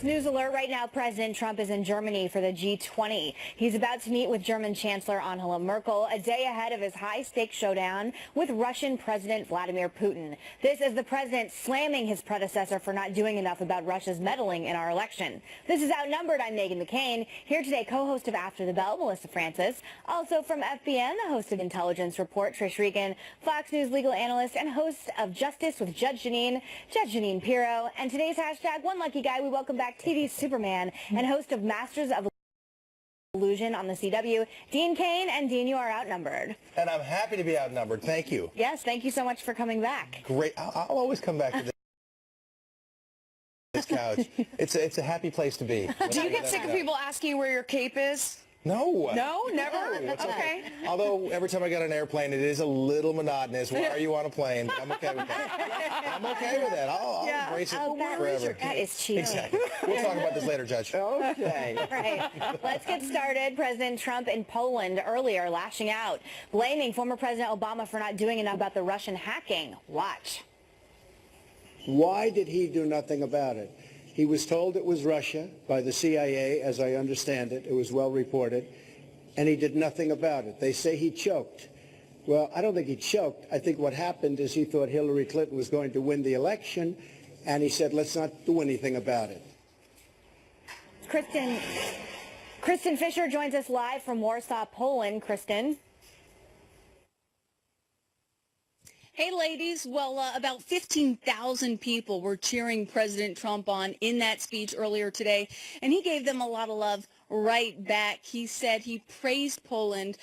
News alert right now. President Trump is in Germany for the G20. He's about to meet with German Chancellor Angela Merkel a day ahead of his high-stakes showdown with Russian President Vladimir Putin. This is the president slamming his predecessor for not doing enough about Russia's meddling in our election. This is Outnumbered. I'm Meghan McCain. Here today, co-host of After the Bell, Melissa Francis. Also from FBN, the host of Intelligence Report, Trish Regan, Fox News legal analyst and host of Justice with Judge Janine Pirro. And today's hashtag, One Lucky Guy. We welcome back TV's Superman and host of Masters of Illusion on the CW, Dean Cain. And Dean, you are outnumbered. And I'm happy to be outnumbered. Thank you. Yes, thank you so much for coming back. Great. I'll always come back to this couch. It's a happy place to be. Do you get sick of people asking you where your cape is? No. No? Never? No, Okay. Although every time I get on an airplane, it is a little monotonous. Why are you on a plane? I'm okay with that. I'm okay with that. I'll embrace it forever. That is cheating. Exactly. We'll talk about this later, Judge. Okay. Right. Let's get started. President Trump in Poland earlier lashing out, blaming former President Obama for not doing enough about the Russian hacking. Watch. Why did he do nothing about it? He was told it was Russia by the CIA, as I understand it. It was well reported. And he did nothing about it. They say he choked. Well, I don't think he choked. I think what happened is he thought Hillary Clinton was going to win the election, and he said, let's not do anything about it. Kristen Fisher joins us live from Warsaw, Poland. Kristen. Hey, ladies. Well, about 15,000 people were cheering President Trump on in that speech earlier today, and he gave them a lot of love right back. He said he praised Poland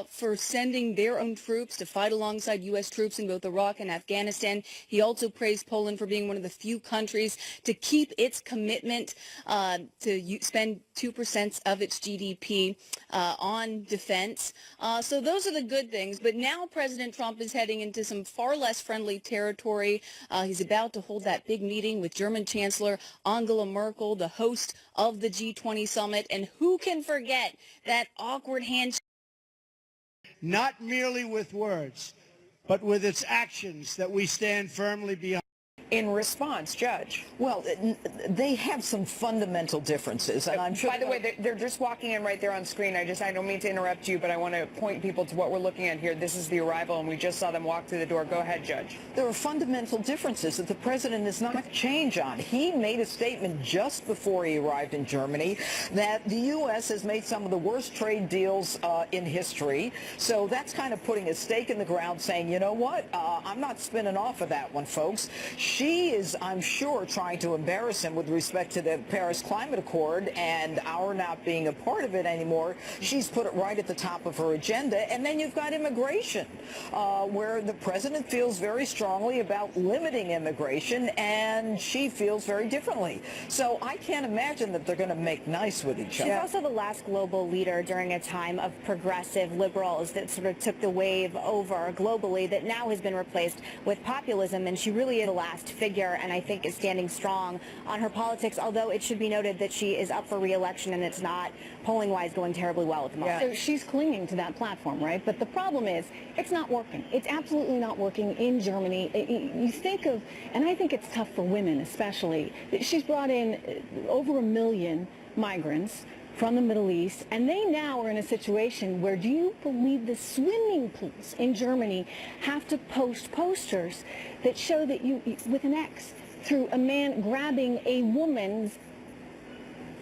for sending their own troops to fight alongside U.S. troops in both Iraq and Afghanistan. He also praised Poland for being one of the few countries to keep its commitment to spend 2% of its GDP on defense. So those are the good things. But now President Trump is heading into some far less friendly territory. He's about to hold that big meeting with German Chancellor Angela Merkel, the host of the G20 summit. And who can forget that awkward handshake? Not merely with words, but with its actions that we stand firmly behind. In response, Judge. Well, they have some fundamental differences, and I'm sure. By the way, they're just walking in right there on screen. I don't mean to interrupt you, but I want to point people to what we're looking at here. This is the arrival, and we just saw them walk through the door. Go ahead, Judge. There are fundamental differences that the president is not going to change on. He made a statement just before he arrived in Germany that the U.S. has made some of the worst trade deals in history. So that's kind of putting a stake in the ground, saying, you know what, I'm not spinning off of that one, folks. She is, I'm sure, trying to embarrass him with respect to the Paris Climate Accord and our not being a part of it anymore. She's put it right at the top of her agenda. And then you've got immigration, where the president feels very strongly about limiting immigration, and she feels very differently. So I can't imagine that they're going to make nice with each other. She's also the last global leader during a time of progressive liberals that sort of took the wave over globally that now has been replaced with populism, and she really is the last figure, and I think is standing strong on her politics, although it should be noted that she is up for re-election and it's not polling-wise going terribly well at the moment. So she's clinging to that platform, right? But the problem is it's not working. It's absolutely not working in Germany. You think of, and I think it's tough for women especially, she's brought in over 1 million migrants from the Middle East, and they now are in a situation where, do you believe the swimming pools in Germany have to post posters that show that you, with an X, through a man grabbing a woman's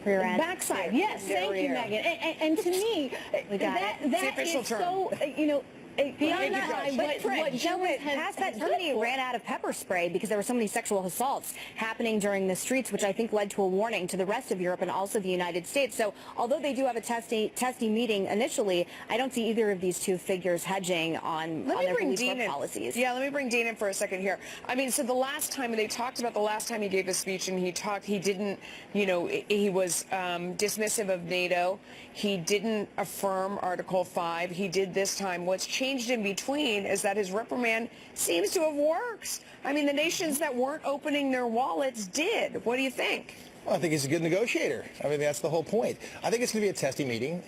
backside? Yes, thank you, Megan. And to me, that is so, you know, beyond that, what Germany has that Germany ran out of pepper spray because there were so many sexual assaults happening during the streets, which I think led to a warning to the rest of Europe and also the United States. So although they do have a testy meeting initially, I don't see either of these two figures hedging on their police policies. Yeah, let me bring Dean in for a second here. I mean, so the last time they talked about the last time he gave a speech, and he didn't, you know, he was dismissive of NATO. He didn't affirm Article 5. He did this time. What's changed in between is that his reprimand seems to have worked. I mean, the nations that weren't opening their wallets did. What do you think? Well, I think he's a good negotiator. I mean, that's the whole point. I think it's going to be a testy meeting,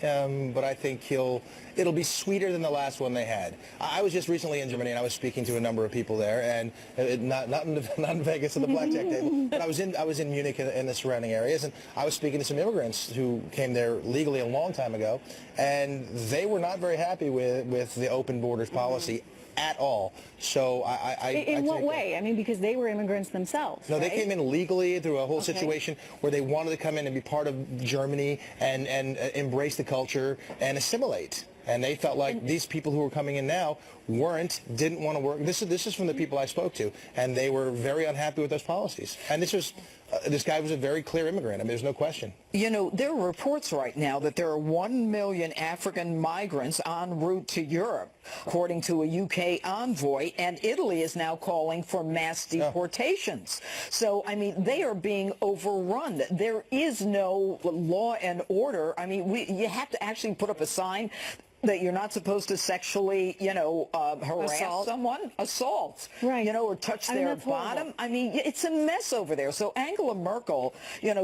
but I think it'll be sweeter than the last one they had. I was just recently in Germany, and I was speaking to a number of people there, and not in Vegas at the blackjack table, but I was in Munich and the surrounding areas, and I was speaking to some immigrants who came there legally a long time ago, and they were not very happy with the open borders policy at all. So In what way? I mean, because they were immigrants themselves. No, right? they came in legally through a whole situation where they wanted to come in and be part of Germany and embrace the culture and assimilate. And they felt like these people who were coming in now didn't want to work. This is from the people I spoke to, and they were very unhappy with those policies. And this guy was a very clear immigrant. I mean, there's no question. You know, there are reports right now that there are 1 million African migrants en route to Europe, according to a UK envoy, and Italy is now calling for mass deportations. So, I mean, they are being overrun. There is no law and order. I mean, you have to actually put up a sign that you're not supposed to sexually, harass someone, assault, right? Or touch their bottom. I mean, it's a mess over there. So Angela Merkel,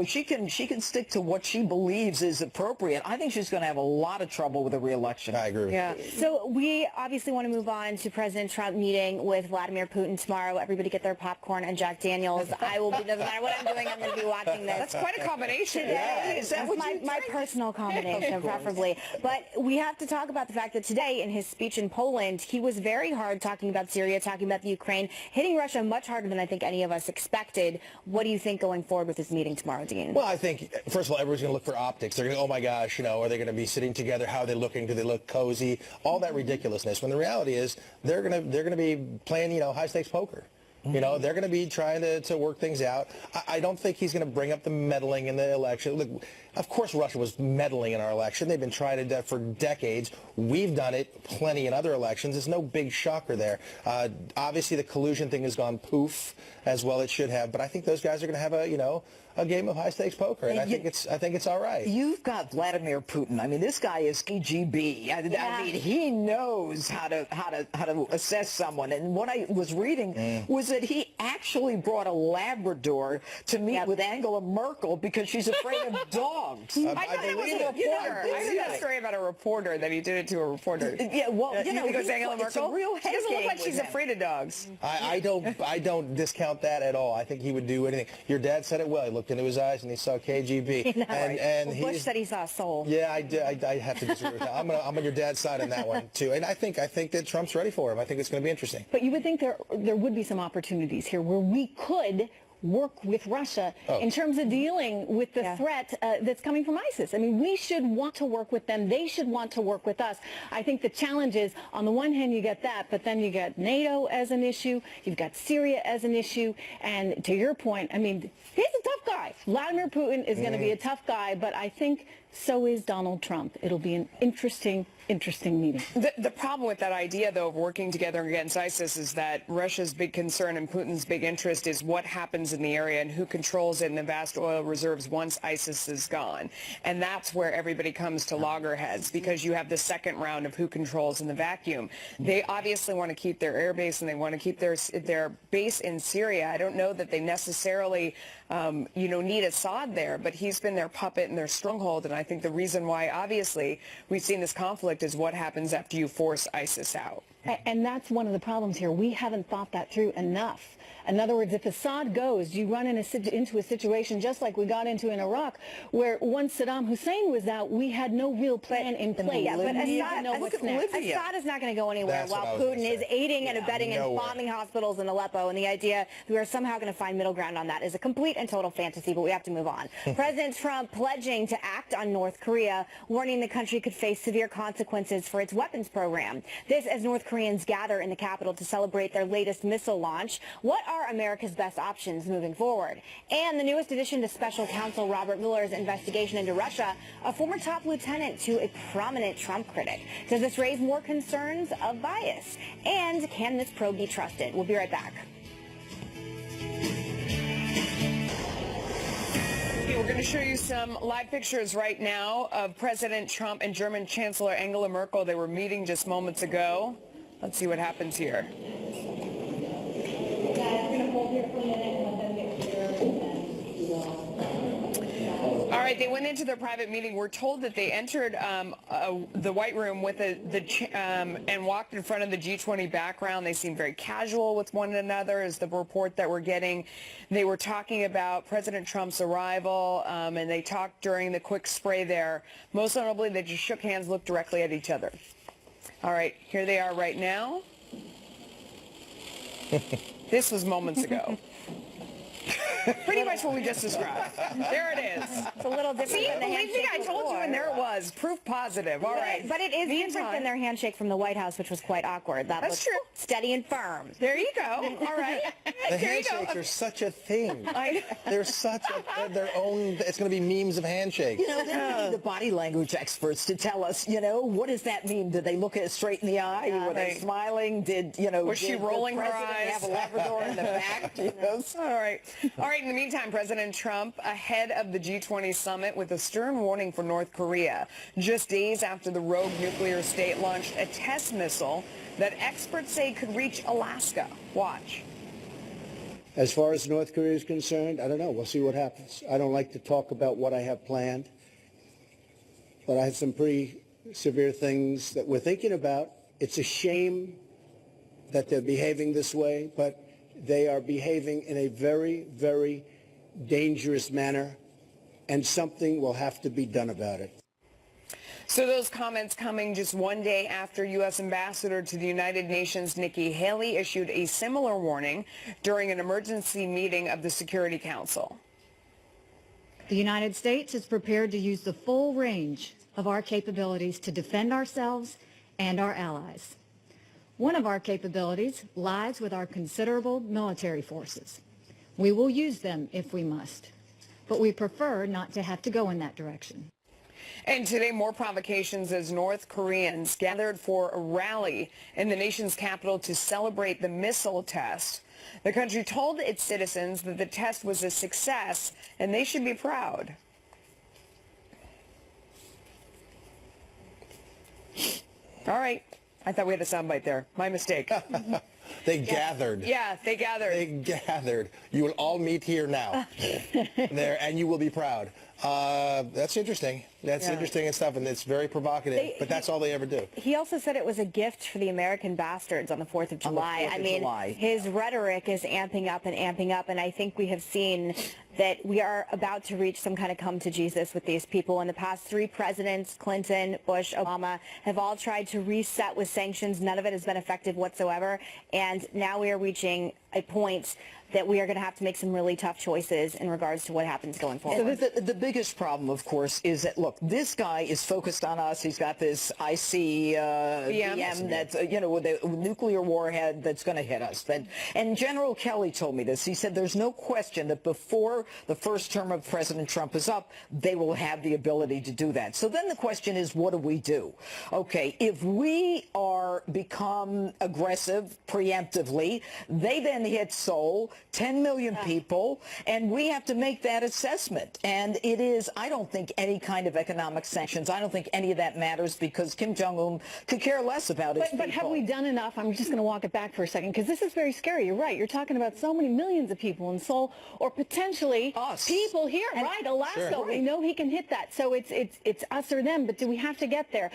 she can stick to what she believes is appropriate. I think she's going to have a lot of trouble with the re-election. I agree. Yeah. So we obviously want to move on to President Trump meeting with Vladimir Putin tomorrow. Everybody get their popcorn and Jack Daniels. I will be, doesn't matter what I'm doing, I'm going to be watching this. That's quite a combination. Today. Is that That's my personal combination, preferably. But we have to talk about the fact that today, in his speech in Poland, he was very hard talking about Syria, talking about the Ukraine, hitting Russia much harder than I think any of us expected. What do you think going forward with this meeting tomorrow, Dean? Well, I think, first of all, everyone's going to look for optics. They're going to, oh my gosh, are they going to be sitting together? How are they looking? Do they look cozy? All that ridiculousness. When the reality is, they're going to be playing, high stakes poker. They're going to be trying to work things out. I don't think he's going to bring up the meddling in the election. Look, of course Russia was meddling in our election. They've been trying to do that for decades. We've done it plenty in other elections. There's no big shocker there. Obviously, the collusion thing has gone poof, as well it should have. But I think those guys are going to have a game of high-stakes poker, and I think it's all right. You've got Vladimir Putin. I mean, this guy is KGB. I mean, he knows how to assess someone. And what I was reading was that he actually brought a Labrador to meet with Angela Merkel because she's afraid of dogs. I thought it was a reporter. I heard that story about a reporter, that he did it to a reporter. Yeah, well, because Angela Merkel. She doesn't look like she's afraid of dogs. I don't discount that at all. I think he would do anything. Your dad said it well. He looked into his eyes and he saw KGB. And Bush said he saw a soul. Yeah, I have to disagree with that. I'm on your dad's side on that one too. And I think that Trump's ready for him. I think it's going to be interesting. But you would think there would be some opportunities here where we could work with Russia in terms of dealing with the threat that's coming from ISIS. I mean, we should want to work with them. They should want to work with us. I think the challenge is, on the one hand, you get that, but then you got NATO as an issue. You've got Syria as an issue. And to your point, I mean, he's a tough guy. Vladimir Putin is going to be a tough guy, but I think so is Donald Trump. It'll be an interesting meeting. The problem with that idea, though, of working together against ISIS is that Russia's big concern and Putin's big interest is what happens in the area and who controls it in the vast oil reserves once ISIS is gone. And that's where everybody comes to loggerheads, because you have the second round of who controls in the vacuum. They obviously want to keep their air base and they want to keep their base in Syria. I don't know that they necessarily need Assad there, but he's been their puppet and their stronghold. And I think the reason why, obviously, we've seen this conflict is what happens after you force ISIS out. And that's one of the problems here. We haven't thought that through enough. In other words, if Assad goes, you run into a situation just like we got into in Iraq, where once Saddam Hussein was out, we had no real plan in place. Yeah, but Assad is not going to go anywhere while Putin is aiding and abetting and bombing hospitals in Aleppo. And the idea that we are somehow going to find middle ground on that is a complete and total fantasy, but we have to move on. President Trump pledging to act on North Korea, warning the country could face severe consequences for its weapons program. This as North Koreans gather in the capital to celebrate their latest missile launch. What are America's best options moving forward? And the newest addition to Special Counsel Robert Mueller's investigation into Russia, a former top lieutenant to a prominent Trump critic. Does this raise more concerns of bias? And can this probe be trusted? We'll be right back. We're going to show you some live pictures right now of President Trump and German Chancellor Angela Merkel. They were meeting just moments ago. Let's see what happens here. right, they went into their private meeting. We're told that they entered the White Room with and walked in front of the G20 background. They seemed very casual with one another, is the report that we're getting. They were talking about President Trump's arrival, and they talked during the quick spray there. Most notably, they just shook hands, looked directly at each other. All right, here they are right now. This was moments ago. Pretty much what we just described. There it is. It's a little different See, than the believe me, handshake I told you, and there it was. Proof positive. All right. But it is different than their handshake from the White House, which was quite awkward. That's was true. Steady and firm. There you go. All right. The There you go. handshakes are such a thing. I know. They're such their own. It's going to be memes of handshakes. You know, then we need the body language experts to tell us, you know, what does that mean? Did they look at it straight in the eye? Were they Right. smiling? Was she rolling her eyes? have a Labrador in the back? You know? All right. All right. In the meantime, President Trump ahead of the G20 summit with a stern warning for North Korea, just days after the rogue nuclear state launched a test missile that experts say could reach Alaska. Watch. As far as North Korea is concerned, I don't know. We'll see what happens. I don't like to talk about what I have planned, but I have some pretty severe things that we're thinking about. It's a shame that they're behaving this way, but they are behaving in a very, very dangerous manner, and something will have to be done about it. So those comments coming just one day after U.S. Ambassador to the United Nations Nikki Haley issued a similar warning during an emergency meeting of the Security Council. The United States is prepared to use the full range of our capabilities to defend ourselves and our allies. One of our capabilities lies with our considerable military forces. We will use them if we must, but we prefer not to have to go in that direction. And today, more provocations as North Koreans gathered for a rally in the nation's capital to celebrate the missile test. The country told its citizens that the test was a success and they should be proud. All right. I thought we had a soundbite there. My mistake. They gathered. Yeah, they gathered. They gathered. You will all meet here now. There, and you will be proud. That's interesting. That's interesting and stuff, and it's very provocative, but that's all they ever do. He also said it was a gift for the American bastards on the 4th of July. His rhetoric is amping up, and I think we have seen that we are about to reach some kind of come to Jesus with these people. In the past 3 presidents, Clinton, Bush, Obama, have all tried to reset with sanctions. None of it has been effective whatsoever, and now we are reaching a point that we are going to have to make some really tough choices in regards to what happens going forward. The biggest problem, of course, is that, look, this guy is focused on us. He's got this ICBM that's, with a nuclear warhead that's going to hit us. And General Kelly told me this. He said there's no question that before the first term of President Trump is up, they will have the ability to do that. So then the question is, what do we do? Okay, if we become aggressive preemptively, they then hit Seoul, 10 million people, and we have to make that assessment. And it is, I don't think any kind of economic sanctions, I don't think any of that matters, because Kim Jong-un could care less about his people. But have we done enough? I'm just going to walk it back for a second, because this is very scary. You're right. You're talking about so many millions of people in Seoul, or potentially us. People here, right? Alaska. Sure. We know he can hit that. So it's us or them, but do we have to get there?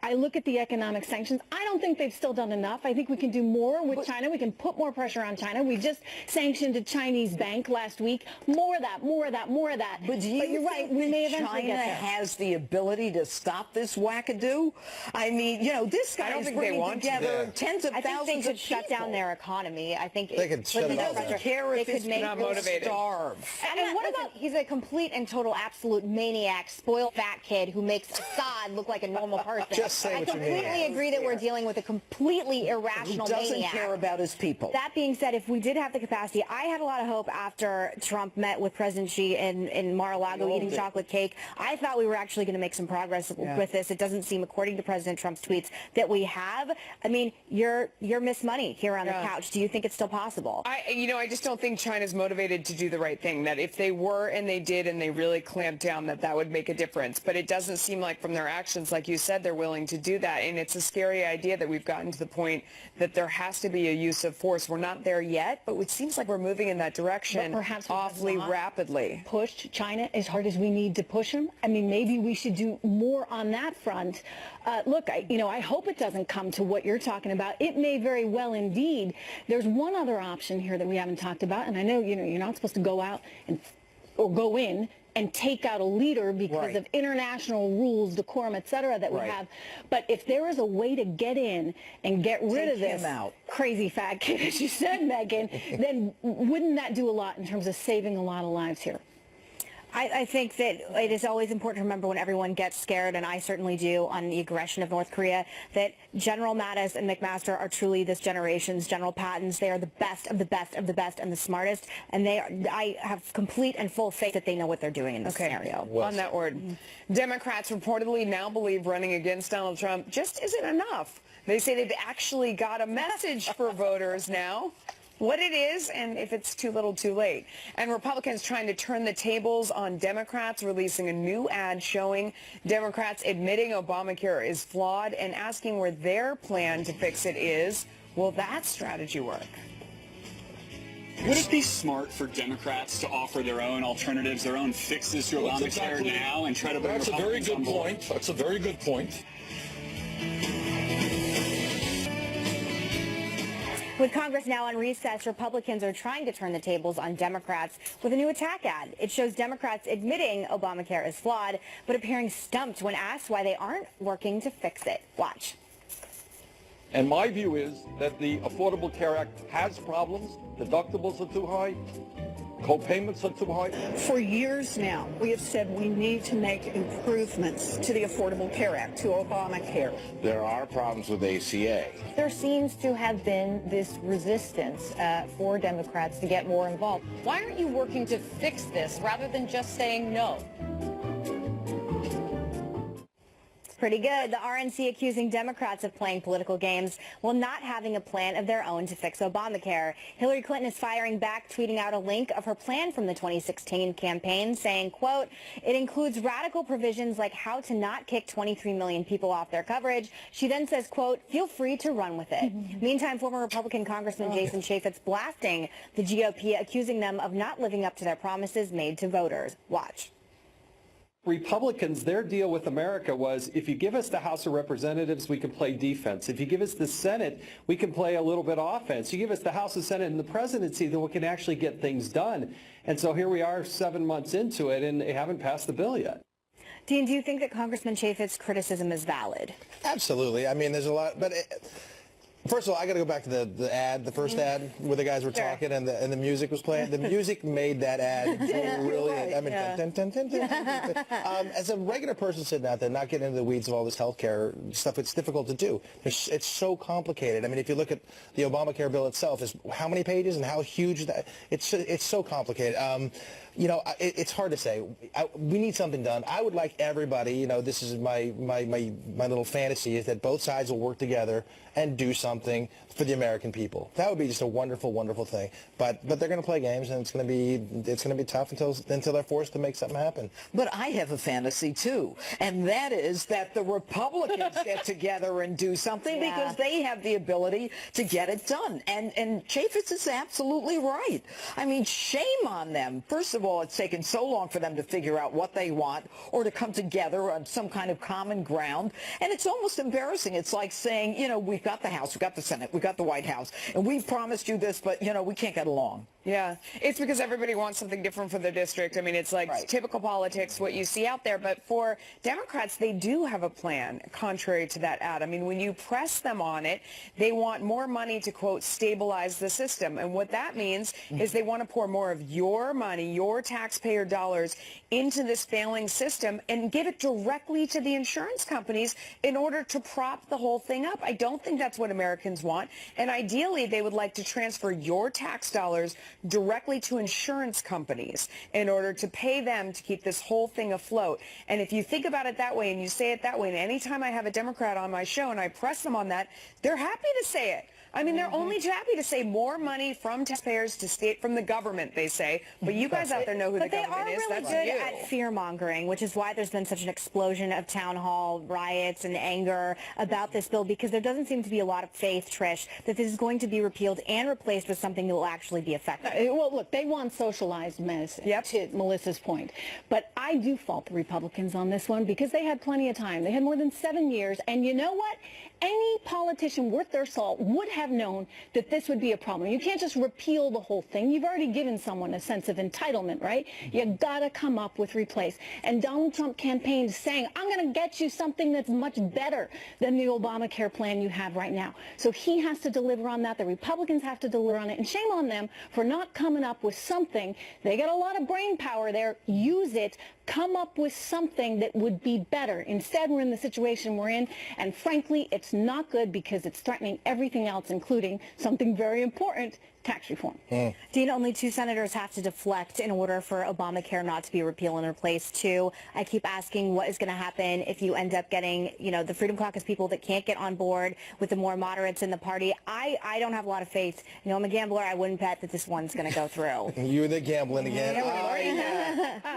I look at the economic sanctions. I don't think they've still done enough. I think we can do more with China. We can put more pressure on China. We just sanctioned a Chinese bank last week. More of that, more of that, more of that. But you're right. We may eventually China get there. has the ability to stop this wackadoo. I mean, this guy is bringing together tens of I think thousands they could of shut people. down their economy. I think They could shut it He off. doesn't care if his not people motivated. starve. And what about, he's a complete and total absolute maniac, spoiled fat kid who makes Assad look like a normal person. Just say what you mean. I completely agree that we're dealing with a completely irrational He doesn't maniac. care about his people. That being said, if we did have the capacity, I had a lot of hope after Trump met with President Xi in Mar-a-Lago eating chocolate cake. I thought we were actually going to make some progress with this. It doesn't seem, according to President Trump's tweets, that we have. I mean, you're Miss Money here on the couch. Do you think it's still possible? I just don't think China's motivated to do the right thing, that if they were and they did and they really clamped down, that would make a difference. But it doesn't seem like from their actions, like you said, they're willing to do that. And it's a scary idea that we've gotten to the point that there has to be a use of force. We're not there yet. yet, but it seems like we're moving in that direction But perhaps we have awfully not rapidly. pushed China as hard as we need to push them. I mean, maybe we should do more on that front. Look, I hope it doesn't come to what you're talking about. It may very well indeed. There's one other option here that we haven't talked about, and I know, you're not supposed to go out or go in and take out a leader because of international rules, decorum, et cetera, that we have. But if there is a way to get in and get rid of this crazy fat kid, as you said, Megan, then wouldn't that do a lot in terms of saving a lot of lives here? I think that it is always important to remember when everyone gets scared, and I certainly do, on the aggression of North Korea, that General Mattis and McMaster are truly this generation's General Pattons. They are the best of the best of the best and the smartest, and I have complete and full faith that they know what they're doing in this scenario. On that word, Democrats reportedly now believe running against Donald Trump just isn't enough. They say they've actually got a message for voters now. What it is and if it's too little too late. And Republicans trying to turn the tables on Democrats, releasing a new ad showing Democrats admitting Obamacare is flawed and asking where their plan to fix it is. Will that strategy work? Would it be smart for Democrats to offer their own alternatives, their own fixes to Obamacare now and try to bring Republicans on board? That's a very good point. With Congress now on recess, Republicans are trying to turn the tables on Democrats with a new attack ad. It shows Democrats admitting Obamacare is flawed, but appearing stumped when asked why they aren't working to fix it. Watch. And my view is that the Affordable Care Act has problems. Deductibles are too high. Co-payments are too high. For years now, we have said we need to make improvements to the Affordable Care Act, to Obamacare. There are problems with ACA. There seems to have been this resistance for Democrats to get more involved. Why aren't you working to fix this rather than just saying no? Pretty good. The RNC accusing Democrats of playing political games while not having a plan of their own to fix Obamacare. Hillary Clinton is firing back, tweeting out a link of her plan from the 2016 campaign, saying, quote, it includes radical provisions like how to not kick 23 million people off their coverage. She then says, quote, feel free to run with it. Meantime, former Republican Congressman Jason Chaffetz blasting the GOP, accusing them of not living up to their promises made to voters. Watch. Republicans, their deal with America was, if you give us the House of Representatives, we can play defense. If you give us the Senate, we can play a little bit offense. You give us the House and Senate and the presidency, then we can actually get things done. And so here we are 7 months into it, and they haven't passed the bill yet. Dean, do you think that Congressman Chaffetz's criticism is valid? Absolutely. I mean, there's a lot, but first of all, I got to go back to the ad, the first ad where the guys were talking and the music was playing. The music made that ad brilliant. I mean, as a regular person sitting out there, not getting into the weeds of all this healthcare stuff, it's difficult to do. It's so complicated. I mean, if you look at the Obamacare bill itself, is how many pages and how huge that it's so complicated. You know, it's hard to say. We need something done. I would like everybody, you know, this is my little fantasy, is that both sides will work together and do something for the American people. That would be just a wonderful, wonderful thing. But they're going to play games, and it's going to be tough until they're forced to make something happen. But I have a fantasy too, and that is that the Republicans get together and do something because they have the ability to get it done. And Chaffetz is absolutely right. I mean, shame on them. First of all, it's taken so long for them to figure out what they want or to come together on some kind of common ground. And it's almost embarrassing. It's like saying, you know, we've got the House, we've got the Senate, we've got the White House, and we've promised you this, but, you know, we can't get along. Yeah, it's because everybody wants something different for their district. I mean, it's like typical politics, what you see out there. But for Democrats, they do have a plan, contrary to that ad. I mean, when you press them on it, they want more money to, quote, stabilize the system. And what that means is they want to pour more of your money, your taxpayer dollars, into this failing system and give it directly to the insurance companies in order to prop the whole thing up. I don't think that's what Americans want. And ideally, they would like to transfer your tax dollars directly to insurance companies in order to pay them to keep this whole thing afloat. And if you think about it that way and you say it that way, and anytime I have a Democrat on my show and I press them on that, they're happy to say it. I mean, they're only too happy to say more money from taxpayers to state from the government, they say. But you guys out there know who the government is. But they are really good at fear-mongering, which is why there's been such an explosion of town hall riots and anger about this bill, because there doesn't seem to be a lot of faith, Trish, that this is going to be repealed and replaced with something that will actually be effective. Well, look, they want socialized medicine, to Melissa's point. But I do fault the Republicans on this one because they had plenty of time. They had more than 7 years. And you know what? Any politician worth their salt would have known that this would be a problem. You can't just repeal the whole thing. You've already given someone a sense of entitlement, right? You got to come up with replace. And Donald Trump campaigned saying, I'm going to get you something that's much better than the Obamacare plan you have right now. So he has to deliver on that. The Republicans have to deliver on it. And shame on them for not coming up with something. They got a lot of brain power there. Use it. Come up with something that would be better. Instead, we're in the situation we're in. And frankly, it's not good because it's threatening everything else, including something very important, tax reform. Dean, only 2 senators have to deflect in order for Obamacare not to be repealed and replaced, too. I keep asking what is going to happen if you end up getting, the Freedom Caucus people that can't get on board with the more moderates in the party. I don't have a lot of faith. I'm a gambler. I wouldn't bet that this one's going to go through. You're the gambling again.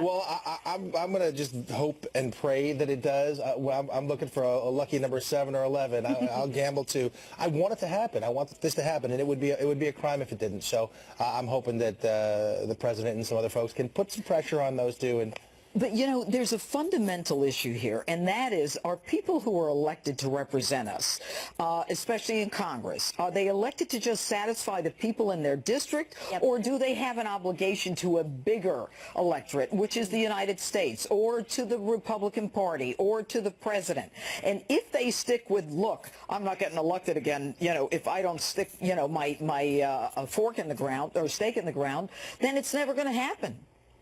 Well, I'm going to just hope and pray that it does. I'm looking for a lucky number 7 or 11. I'll gamble, too. I want it to happen. I want this to happen, and it would be a crime if it didn't. So I'm hoping that the president and some other folks can put some pressure on those two. But, there's a fundamental issue here, and that is, are people who are elected to represent us, especially in Congress, are they elected to just satisfy the people in their district, or do they have an obligation to a bigger electorate, which is the United States, or to the Republican Party, or to the president? And if they stick with, look, I'm not getting elected again, if I don't stick, my fork in the ground or stake in the ground, then it's never going to happen.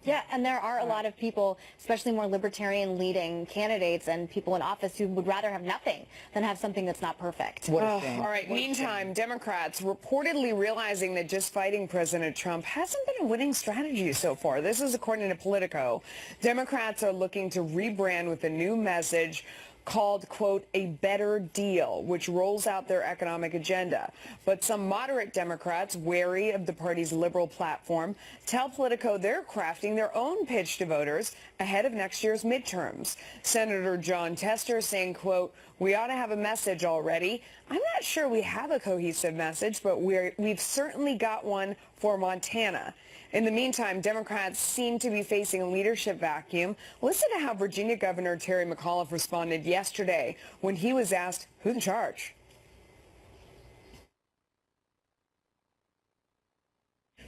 Yeah, and there are a lot of people, especially more libertarian-leading candidates and people in office who would rather have nothing than have something that's not perfect. All right, meantime, Democrats reportedly realizing that just fighting President Trump hasn't been a winning strategy so far. This is according to Politico. Democrats are looking to rebrand with a new message called, quote, a better deal, which rolls out their economic agenda. But some moderate Democrats, wary of the party's liberal platform, tell Politico they're crafting their own pitch to voters ahead of next year's midterms. Senator John Tester saying, quote, we ought to have a message already. I'm not sure we have a cohesive message, but we've certainly got one for Montana. In the meantime, Democrats seem to be facing a leadership vacuum. Listen to how Virginia Governor Terry McAuliffe responded yesterday when he was asked who's in charge.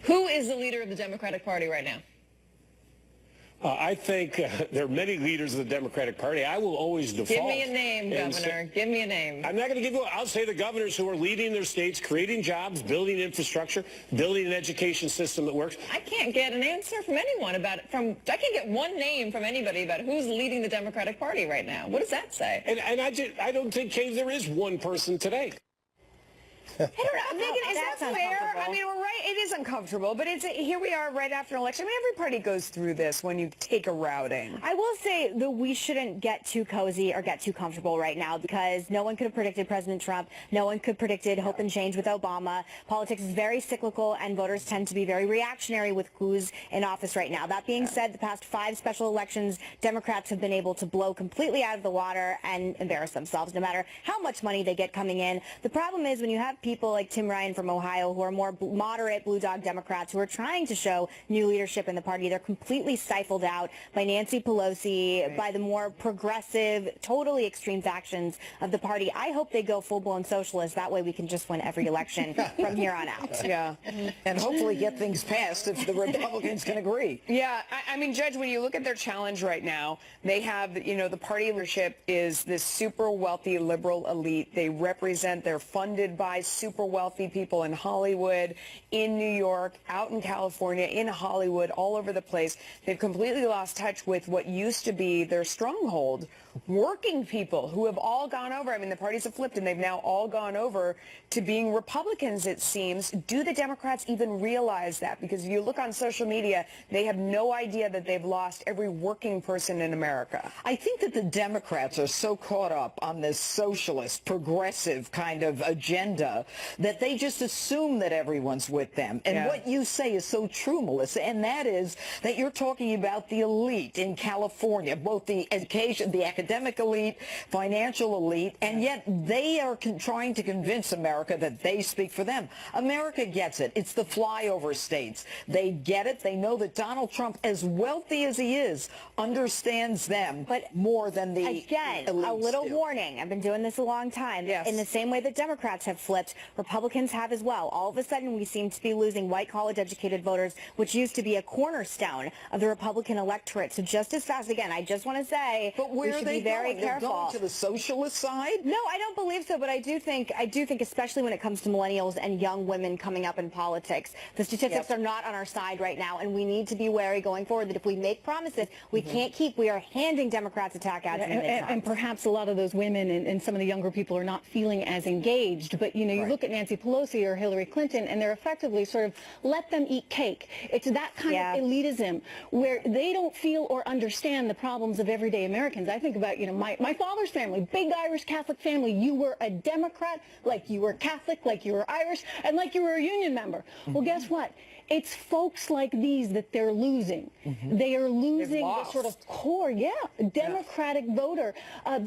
Who is the leader of the Democratic Party right now? I think there are many leaders of the Democratic Party. I will always default. Give me a name, Governor. Give me a name. I'm not going to give you. I'll say the governors who are leading their states, creating jobs, building infrastructure, building an education system that works. I can't get an answer from anyone about it. I can't get one name from anybody about who's leading the Democratic Party right now. What does that say? And I don't think, Kay, there is one person today. I don't know, Megan, is that fair? I mean, we're right. It is uncomfortable, but here we are right after an election. I mean, every party goes through this when you take a routing. I will say that we shouldn't get too cozy or get too comfortable right now because no one could have predicted President Trump. No one could have predicted hope and change with Obama. Politics is very cyclical, and voters tend to be very reactionary with who's in office right now. That being said, the past 5 special elections, Democrats have been able to blow completely out of the water and embarrass themselves, no matter how much money they get coming in. The problem is when you have people like Tim Ryan from Ohio who are more moderate blue dog Democrats who are trying to show new leadership in the party. They're completely stifled out by Nancy Pelosi, by the more progressive, totally extreme factions of the party. I hope they go full-blown socialist. That way we can just win every election from here on out. Yeah, and hopefully get things passed if the Republicans can agree. Yeah, I mean, Judge, when you look at their challenge right now, they have, the party leadership is this super wealthy liberal elite. They represent, they're funded by super wealthy people in Hollywood, in New York, out in California, in Hollywood, all over the place. They've completely lost touch with what used to be their stronghold, working people who have all gone over. I mean, the parties have flipped and they've now all gone over to being Republicans, it seems. Do the Democrats even realize that? Because if you look on social media, they have no idea that they've lost every working person in America. I think that the Democrats are so caught up on this socialist, progressive kind of agenda America that they just assume that everyone's with them. And what you say is so true, Melissa, and that is that you're talking about the elite in California, both the education, the academic elite, financial elite, and yet they are trying to convince America that they speak for them. America gets it. It's the flyover states. They get it. They know that Donald Trump, as wealthy as he is, understands them more than the Again, elites a little do. warning. I've been doing this a long time. Yes. In the same way that Democrats have flipped, Republicans have as well. All of a sudden, we seem to be losing white college-educated voters, which used to be a cornerstone of the Republican electorate. So just as fast, again, I just want to say But where we are should they be very going? They're careful. going to the socialist side? No, I don't believe so, but I do think, especially when it comes to millennials and young women coming up in politics, the statistics are not on our side right now, and we need to be wary going forward that if we make promises we can't keep, we are handing Democrats attack ads in the midterm. And perhaps a lot of those women and some of the younger people are not feeling as engaged. But, you know, you look at Nancy Pelosi or Hillary Clinton, and they're effectively sort of let them eat cake. It's that kind of elitism where they don't feel or understand the problems of everyday Americans. I think about, you know, my father's family, big Irish Catholic family. You were a Democrat, like you were Catholic, like you were Irish, and like you were a union member. Well, guess what? It's folks like these that they're losing. They are losing the sort of core, Democratic voter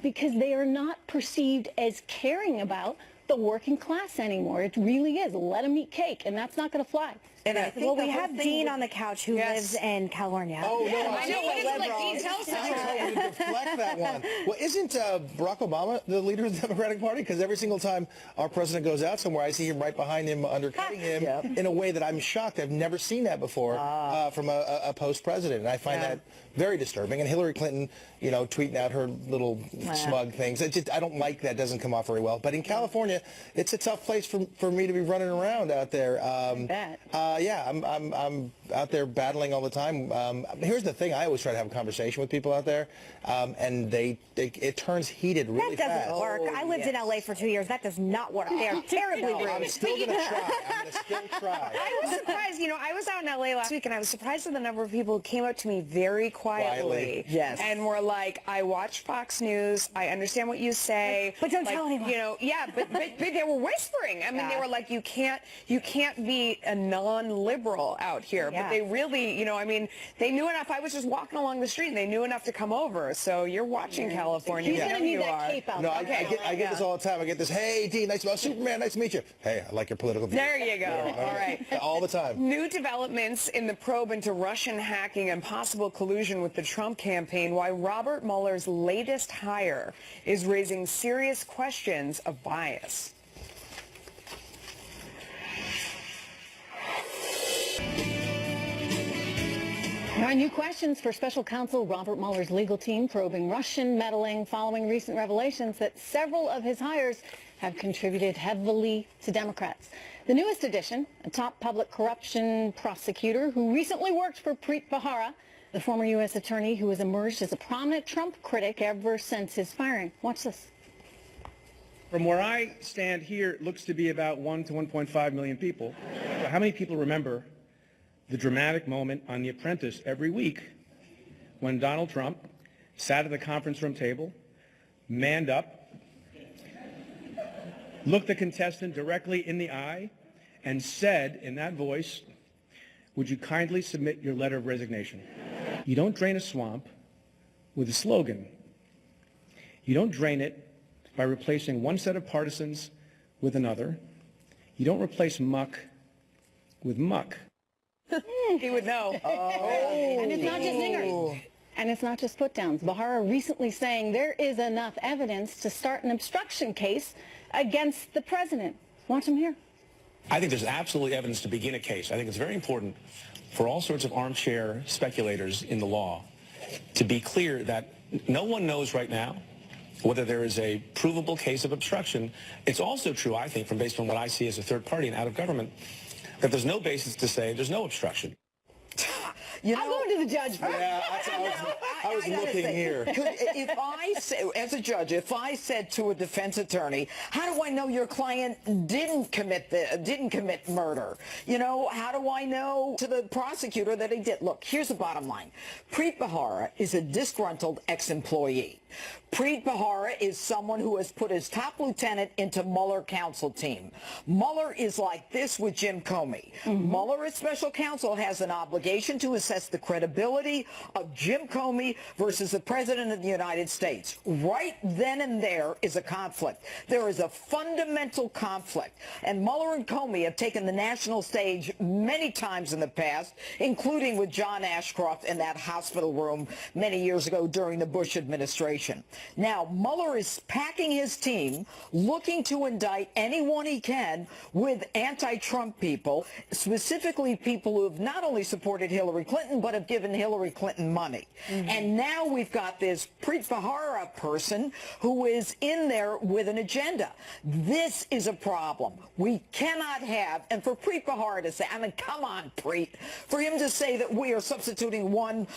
because they are not perceived as caring about the working class anymore. It really is. Let them eat cake, and that's not going to fly. And I think well, we have Dean on the couch who lives in California. Oh, no, I know. What is it like? Dean, tell us I was hoping to deflect that one. Well, isn't Barack Obama the leader of the Democratic Party? Because every single time our president goes out somewhere, I see him right behind him, undercutting him in a way that I'm shocked. I've never seen that before from a post-president, and I find that very disturbing. And Hillary Clinton, you know, tweeting out her little smug things. I don't like that. Doesn't come off very well. But in California, it's a tough place for me to be running around out there. I'm out there battling all the time. Here's the thing: I always try to have a conversation with people out there, and it turns heated really fast. That doesn't work. I lived in LA for 2 years. That does not work. They are terribly rude. I'm still going to try. I'm going to still try. I was surprised. You know, I was out in LA last week, and I was surprised at the number of people who came up to me very quietly. Yes. And were like, I watch Fox News. I understand what you say. But don't tell anyone. You know, but they were whispering. I mean, they were like, you can't be a non-liberal out here. But they really, you know, I mean, they knew enough. I was just walking along the street, and they knew enough to come over. So you're watching California. He's going to need that cape out. No, I get this all the time. I get this, hey, Dean, nice to meet you. Superman, nice to meet you. Hey, I like your political views. There you go. All right. All the time. New developments in the probe into Russian hacking and possible collusion with the Trump campaign, why Robert Mueller's latest hire is raising serious questions of bias. There are new questions for special counsel Robert Mueller's legal team probing Russian meddling following recent revelations that several of his hires have contributed heavily to Democrats. The newest addition, a top public corruption prosecutor who recently worked for Preet Bharara, the former U.S. attorney who has emerged as a prominent Trump critic ever since his firing. Watch this. From where I stand here, it looks to be about 1 to 1.5 million people. So how many people remember the dramatic moment on The Apprentice every week when Donald Trump sat at the conference room table, manned up, looked the contestant directly in the eye, and said in that voice, "Would you kindly submit your letter of resignation?" You don't drain a swamp with a slogan. You don't drain it by replacing one set of partisans with another. You don't replace muck with muck. He would know. And it's not just zingers. And it's not just put-downs. Bharara recently saying there is enough evidence to start an obstruction case against the president. Watch him here. I think there's absolutely evidence to begin a case. I think it's very important for all sorts of armchair speculators in the law to be clear that no one knows right now whether there is a provable case of obstruction. It's also true, I think, based on what I see as a third party and out of government, that there's no basis to say there's no obstruction. You know, I'm going to the judge. Yeah, I was looking here. If I say, as a judge, if I said to a defense attorney, "How do I know your client didn't commit murder?" You know, how do I know to the prosecutor that he did? Look, here's the bottom line: Preet Bharara is a disgruntled ex-employee. Preet Bharara is someone who has put his top lieutenant into Mueller counsel team. Mueller is like this with Jim Comey. Mueller as special counsel has an obligation to assess the credibility of Jim Comey versus the President of the United States. Right then and there is a conflict. There is a fundamental conflict. And Mueller and Comey have taken the national stage many times in the past, including with John Ashcroft in that hospital room many years ago during the Bush administration. Now, Mueller is packing his team, looking to indict anyone he can with anti-Trump people, specifically people who have not only supported Hillary Clinton, but have given Hillary Clinton money. And now we've got this Preet Bharara person who is in there with an agenda. This is a problem. We cannot have, and for Preet Bharara to say, I mean, come on, Preet, for him to say that we are substituting one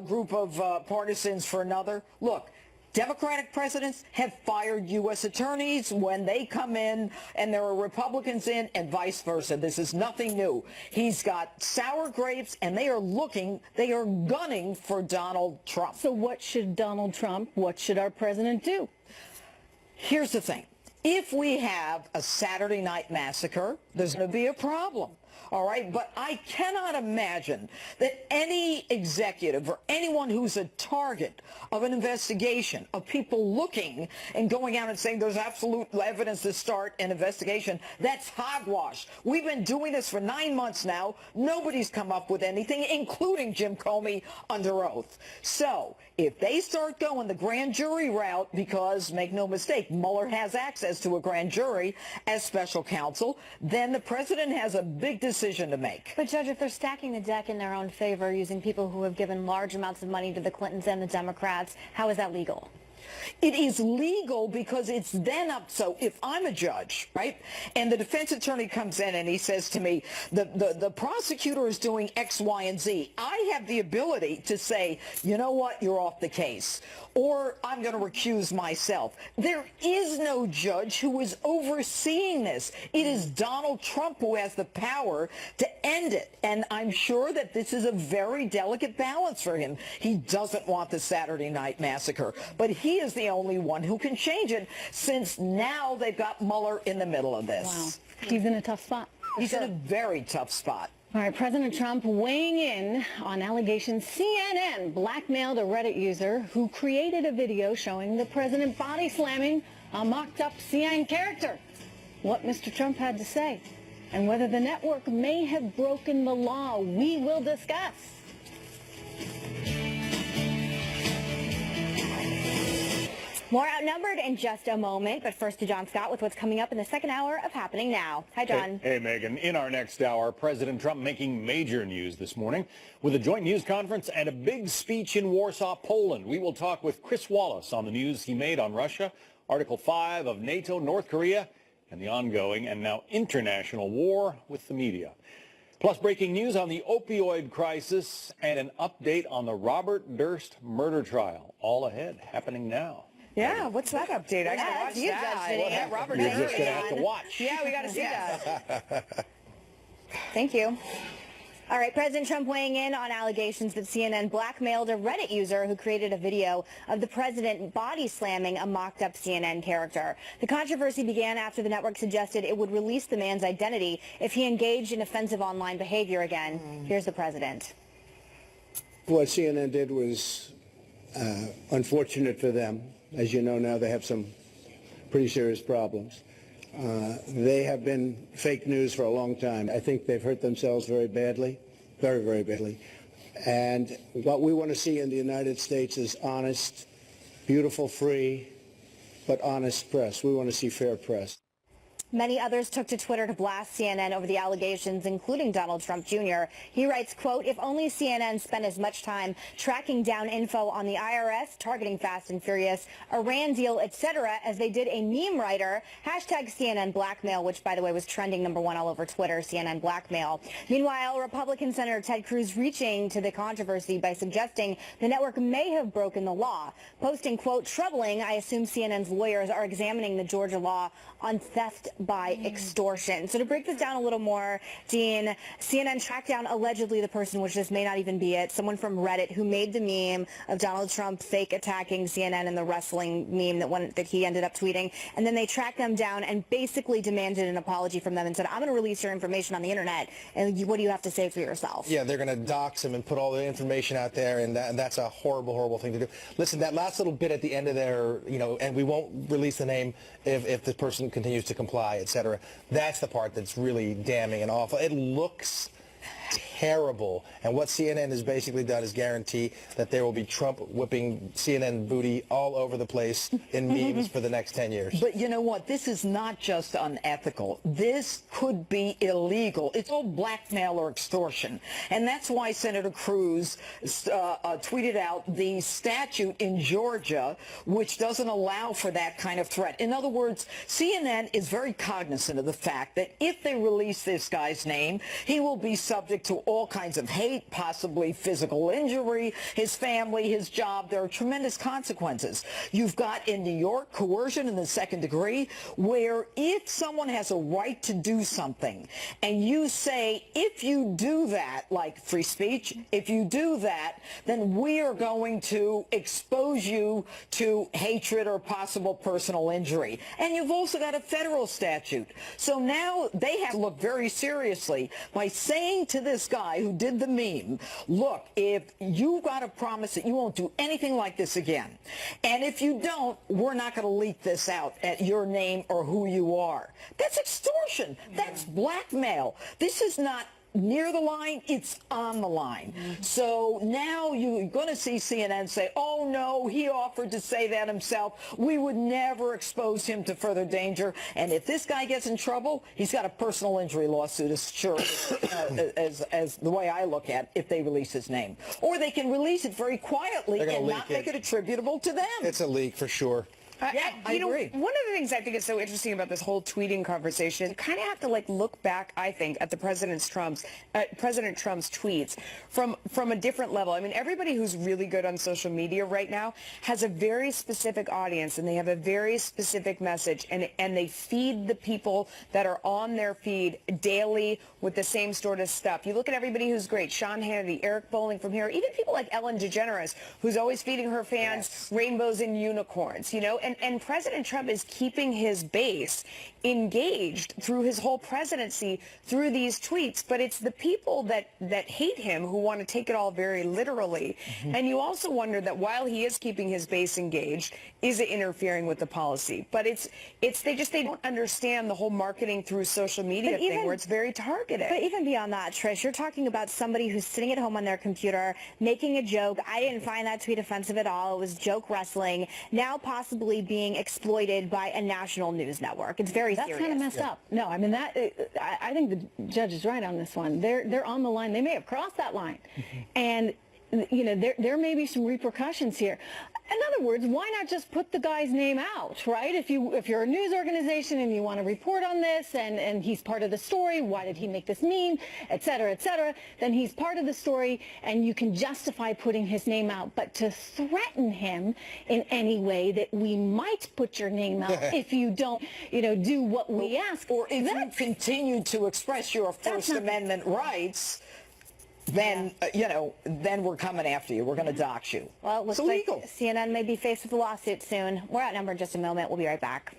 group of partisans for another. Look, Democratic presidents have fired U.S. attorneys when they come in and there are Republicans in, and vice versa. This is nothing new. He's got sour grapes, and they are gunning for Donald Trump. So what should what should our president do? Here's the thing. If we have a Saturday night massacre, there's going to be a problem. All right, but I cannot imagine that any executive or anyone who's a target of an investigation, of people looking and going out and saying there's absolute evidence to start an investigation, that's hogwash. We've been doing this for 9 months now. Nobody's come up with anything, including Jim Comey under oath. So if they start going the grand jury route, because make no mistake, Mueller has access to a grand jury as special counsel, then the president has a big decision to make. But, Judge, if they're stacking the deck in their own favor using people who have given large amounts of money to the Clintons and the Democrats, how is that legal? It is legal because it's then up. So if I'm a judge, right, and the defense attorney comes in and he says to me, the prosecutor is doing X, Y, and Z, I have the ability to say, you know what, you're off the case, or I'm going to recuse myself. There is no judge who is overseeing this. It is Donald Trump who has the power to end it. And I'm sure that this is a very delicate balance for him. He doesn't want the Saturday night massacre, but he is the only one who can change it, since now they've got Mueller in the middle of this. Wow. He's in a tough spot. He's in a very tough spot. All right, President Trump weighing in on allegations CNN blackmailed a Reddit user who created a video showing the president body slamming a mocked-up CNN character. What Mr. Trump had to say, and whether the network may have broken the law, we will discuss. More Outnumbered in just a moment, but first to John Scott with what's coming up in the second hour of Happening Now. Hi, John. Hey, Megan. In our next hour, President Trump making major news this morning with a joint news conference and a big speech in Warsaw, Poland. We will talk with Chris Wallace on the news he made on Russia, Article 5 of NATO, North Korea, and the ongoing and now international war with the media. Plus, breaking news on the opioid crisis and an update on the Robert Durst murder trial. All ahead, Happening Now. Yeah, what's that update? I gotta watch that. Robert You're just gonna have to watch. Yeah, we gotta see that. Thank you. All right, President Trump weighing in on allegations that CNN blackmailed a Reddit user who created a video of the president body slamming a mocked-up CNN character. The controversy began after the network suggested it would release the man's identity if he engaged in offensive online behavior again. Here's the president. What CNN did was unfortunate for them. As you know now, they have some pretty serious problems. They have been fake news for a long time. I think they've hurt themselves very badly, very, very badly. And what we want to see in the United States is honest, beautiful, free, but honest press. We want to see fair press. Many others took to Twitter to blast CNN over the allegations, including Donald Trump Jr. He writes, quote, if only CNN spent as much time tracking down info on the IRS, targeting Fast and Furious, Iran deal, etc., as they did a meme writer, hashtag CNN blackmail, which, by the way, was trending #1 all over Twitter, CNN blackmail. Meanwhile, Republican Senator Ted Cruz reaching to the controversy by suggesting the network may have broken the law, posting, quote, troubling, I assume CNN's lawyers are examining the Georgia law on theft by extortion. So to break this down a little more, Dean, CNN tracked down allegedly the person, which this may not even be it, someone from Reddit who made the meme of Donald Trump fake attacking CNN and the wrestling meme that he ended up tweeting. And then they tracked them down and basically demanded an apology from them and said, I'm going to release your information on the internet, and what do you have to say for yourself? Yeah, they're going to dox him and put all the information out there, and that's a horrible, horrible thing to do. Listen, that last little bit at the end of there, and we won't release the name if the person continues to comply, etc. That's the part that's really damning and awful. It looks terrible, and what CNN has basically done is guarantee that there will be Trump whipping CNN booty all over the place in memes for the next 10 years. But you know what? This is not just unethical. This could be illegal. It's all blackmail or extortion, and that's why Senator Cruz tweeted out the statute in Georgia which doesn't allow for that kind of threat. In other words, CNN is very cognizant of the fact that if they release this guy's name, he will be subject to all kinds of hate, possibly physical injury, his family, his job. There are tremendous consequences. You've got in New York coercion in the second degree, where if someone has a right to do something and you say, if you do that, like free speech, if you do that, then we are going to expose you to hatred or possible personal injury. And you've also got a federal statute. So now they have to look very seriously by saying to this guy who did the meme, look, if you've got to promise that you won't do anything like this again, and if you don't, we're not going to leak this out at your name or who you are. That's extortion. That's blackmail. This is not near the line, it's on the line. So now you're going to see CNN say, oh no, he offered to say that himself. We would never expose him to further danger. And if this guy gets in trouble, he's got a personal injury lawsuit, as sure as the way I look at if they release his name. Or they can release it very quietly and not make it attributable to them. It's a leak for sure. Yeah, I agree. One of the things I think is so interesting about this whole tweeting conversation, you kind of have to look back, I think, at the President Trump's tweets from a different level. I mean, everybody who's really good on social media right now has a very specific audience, and they have a very specific message, and they feed the people that are on their feed daily with the same sort of stuff. You look at everybody who's great, Sean Hannity, Eric Bolling from here, even people like Ellen DeGeneres, who's always feeding her fans rainbows and unicorns, And President Trump is keeping his base engaged through his whole presidency through these tweets. But it's the people that hate him who want to take it all very literally. And you also wonder that while he is keeping his base engaged, is it interfering with the policy? But they don't understand the whole marketing through social media thing where it's very targeted. But even beyond that, Trish, you're talking about somebody who's sitting at home on their computer making a joke. I didn't find that tweet offensive at all. It was joke wrestling. Now possibly being exploited by a national news network. It's very serious. That's kind of messed up. No, I mean, I think the judge is right on this one. They're on the line. They may have crossed that line. And, there may be some repercussions here. In other words, why not just put the guy's name out, right? If you're a news organization and you want to report on this and he's part of the story, why did he make this meme, et cetera, then he's part of the story and you can justify putting his name out. But to threaten him in any way that we might put your name out if you don't, do what we ask. Or if you continue to express your First Amendment rights, then, then we're coming after you. We're going to dox you. Well, it looks like CNN may be faced with a lawsuit soon. We're outnumbered in just a moment. We'll be right back.